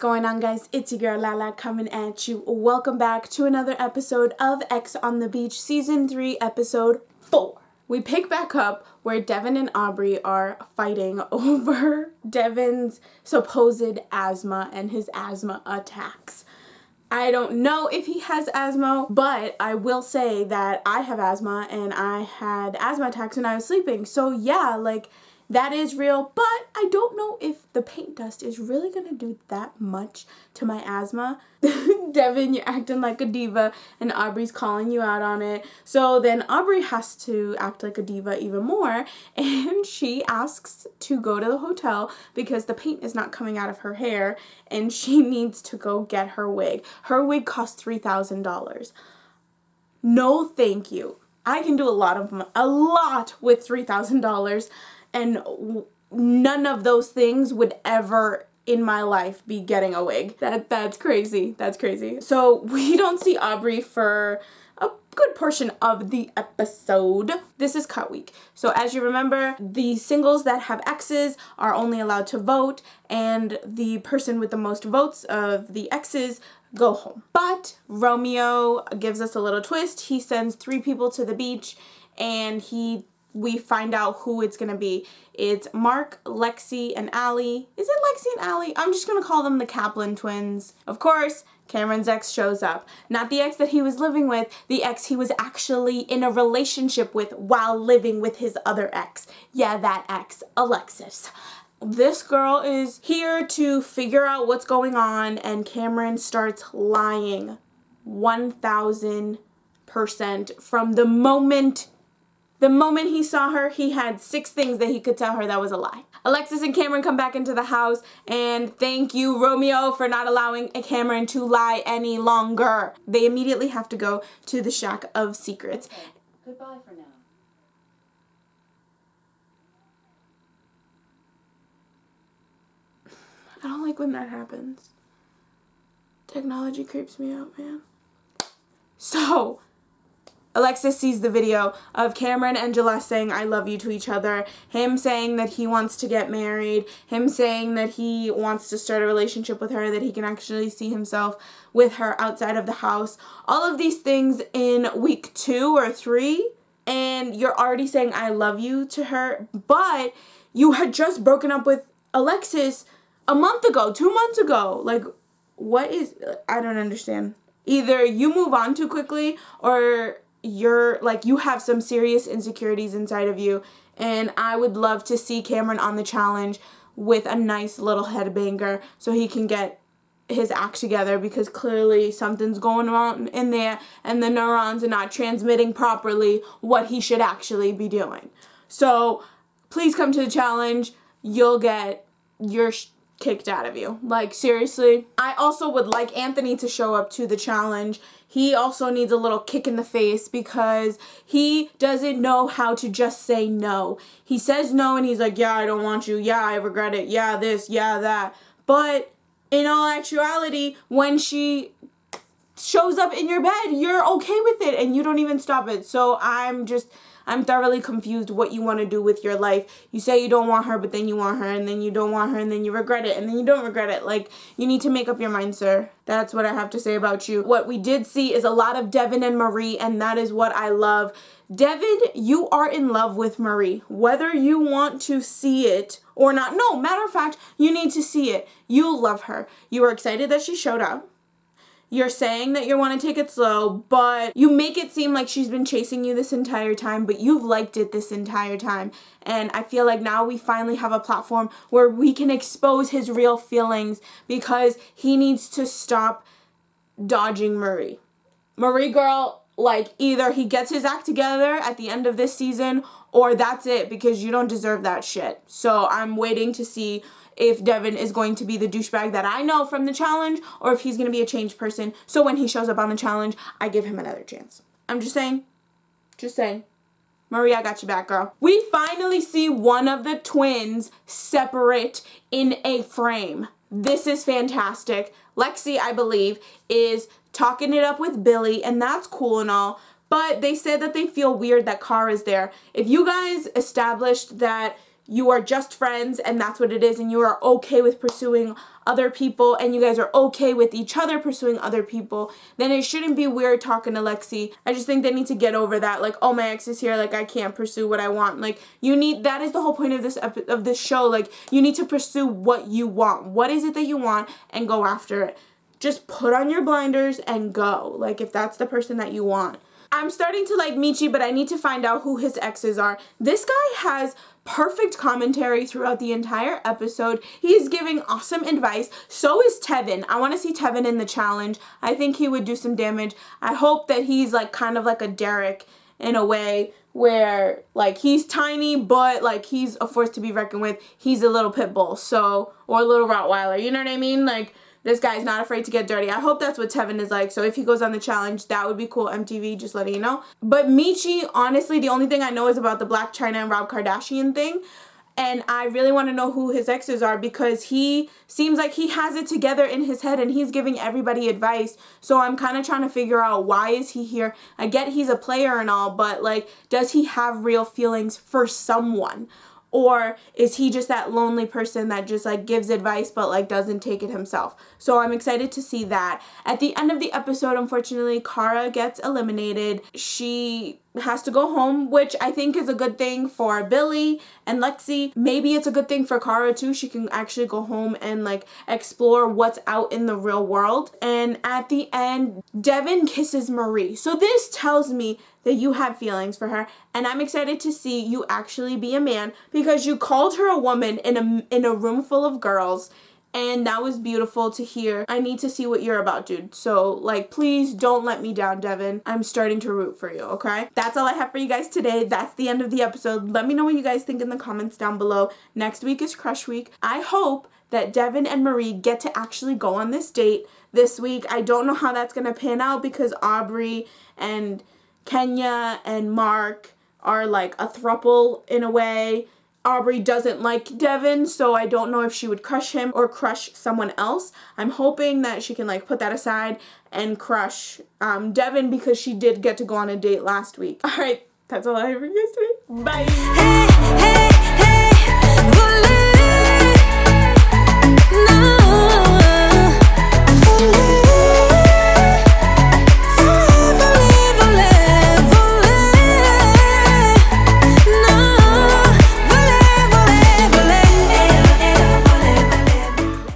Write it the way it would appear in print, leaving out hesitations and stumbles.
going on, guys? It's your girl Lala coming at you. Welcome back to another episode of X on the Beach Season 3 Episode 4. We pick back up where Devin and Aubrey are fighting over Devin's supposed asthma and his asthma attacks. I don't know if he has asthma, but I will say that I have asthma and I had asthma attacks when I was sleeping. So yeah, like, that is real, but I don't know if the paint dust is really gonna do that much to my asthma. Devin, you're acting like a diva, and Aubrey's calling you out on it. So then Aubrey has to act like a diva even more, and she asks to go to the hotel because the paint is not coming out of her hair, and she needs to go get her wig. Her wig costs $3,000. No, thank you. I can do a lot with $3,000. And none of those things would ever in my life be getting a wig. That's crazy. That's crazy. So we don't see Aubrey for a good portion of the episode. This is cut week. So as you remember, the singles that have exes are only allowed to vote, and the person with the most votes of the exes go home. But Romeo gives us a little twist. He sends 3 people to the beach, and we find out who it's gonna be. It's Mark, Lexi, and Allie. Is it Lexi and Allie? I'm just gonna call them the Kaplan twins. Of course, Cameron's ex shows up. Not the ex that he was living with, the ex he was actually in a relationship with while living with his other ex. Yeah, that ex, Alexis. This girl is here to figure out what's going on, and Cameron starts lying 1,000% from the moment he saw her. He had 6 things that he could tell her that was a lie. Alexis and Cameron come back into the house, and thank you, Romeo, for not allowing Cameron to lie any longer. They immediately have to go to the Shack of Secrets. Okay. Goodbye for now. I don't like when that happens. Technology creeps me out, man. So Alexis sees the video of Cameron and Jaless saying I love you to each other, him saying that he wants to get married, him saying that he wants to start a relationship with her, that he can actually see himself with her outside of the house. All of these things in week 2 or 3, and you're already saying I love you to her, but you had just broken up with Alexis a month ago, 2 months ago. Like, what is, I don't understand. Either you move on too quickly, or you have some serious insecurities inside of you, and I would love to see Cameron on the challenge with a nice little headbanger so he can get his act together, because clearly something's going on in there and the neurons are not transmitting properly what he should actually be doing. So please come to the challenge. You'll get your kicked out of you. Like, seriously. I also would like Anthony to show up to the challenge. He also needs a little kick in the face because he doesn't know how to just say no. He says no and he's like, yeah, I don't want you. Yeah, I regret it. Yeah, this, yeah, that. But in all actuality, when she shows up in your bed, you're okay with it and you don't even stop it. So I'm thoroughly confused what you want to do with your life. You say you don't want her, but then you want her, and then you don't want her, and then you regret it, and then you don't regret it. Like, you need to make up your mind, sir. That's what I have to say about you. What we did see is a lot of Devin and Marie, and that is what I love. Devin, you are in love with Marie. Whether you want to see it or not. No, matter of fact, you need to see it. You love her. You are excited that she showed up. You're saying that you want to take it slow, but you make it seem like she's been chasing you this entire time, but you've liked it this entire time. And I feel like now we finally have a platform where we can expose his real feelings, because he needs to stop dodging Marie. Marie girl, like, either he gets his act together at the end of this season, or that's it, because you don't deserve that shit. So I'm waiting to see if Devin is going to be the douchebag that I know from the challenge, or if he's going to be a changed person. So when he shows up on the challenge, I give him another chance. I'm just saying. Just saying. Marie, I got you back, girl. We finally see one of the twins separate in a frame. This is fantastic. Lexi, I believe, is talking it up with Billy, and that's cool and all. But they said that they feel weird that Car is there. If you guys established that you are just friends and that's what it is, and you are okay with pursuing other people, and you guys are okay with each other pursuing other people, then it shouldn't be weird talking to Lexi. I just think they need to get over that, like, oh, my ex is here, like, I can't pursue what I want. Like, that is the whole point of this show. Like, you need to pursue what you want. What is it that you want, and go after it. Just put on your blinders and go, like, if that's the person that you want. I'm starting to like Michi, but I need to find out who his exes are. This guy has perfect commentary throughout the entire episode. He's giving awesome advice. So is Tevin. I want to see Tevin in the challenge. I think he would do some damage. I hope that he's like kind of like a Derek in a way, where like he's tiny, but like he's a force to be reckoned with. He's a little pit bull, so, or a little Rottweiler, you know what I mean? Like, this guy's not afraid to get dirty. I hope that's what Tevin is like. So if he goes on the challenge, that would be cool. MTV, just letting you know. But Michi, honestly, the only thing I know is about the Blac Chyna and Rob Kardashian thing. And I really want to know who his exes are, because he seems like he has it together in his head and he's giving everybody advice. So I'm kind of trying to figure out, why is he here? I get he's a player and all, but like, does he have real feelings for someone? Or is he just that lonely person that just like gives advice but like doesn't take it himself? So I'm excited to see that. At the end of the episode, unfortunately, Cara gets eliminated. She has to go home, which I think is a good thing for Billy and Lexi. Maybe it's a good thing for Cara too. She can actually go home and like explore what's out in the real world. And at the end, Devin kisses Marie. So this tells me that you have feelings for her, and I'm excited to see you actually be a man, because you called her a woman in a room full of girls, and that was beautiful to hear. I need to see what you're about, dude. So, like, please don't let me down, Devin. I'm starting to root for you, okay? That's all I have for you guys today. That's the end of the episode. Let me know what you guys think in the comments down below. Next week is Crush Week. I hope that Devin and Marie get to actually go on this date this week. I don't know how that's gonna pan out, because Aubrey and Kenya and Mark are like a throuple in a way. Aubrey doesn't like Devin, so I don't know if she would crush him or crush someone else. I'm hoping that she can like put that aside and crush Devin, because she did get to go on a date last week. All right, that's all I have for you guys today. Bye. Hey, hey.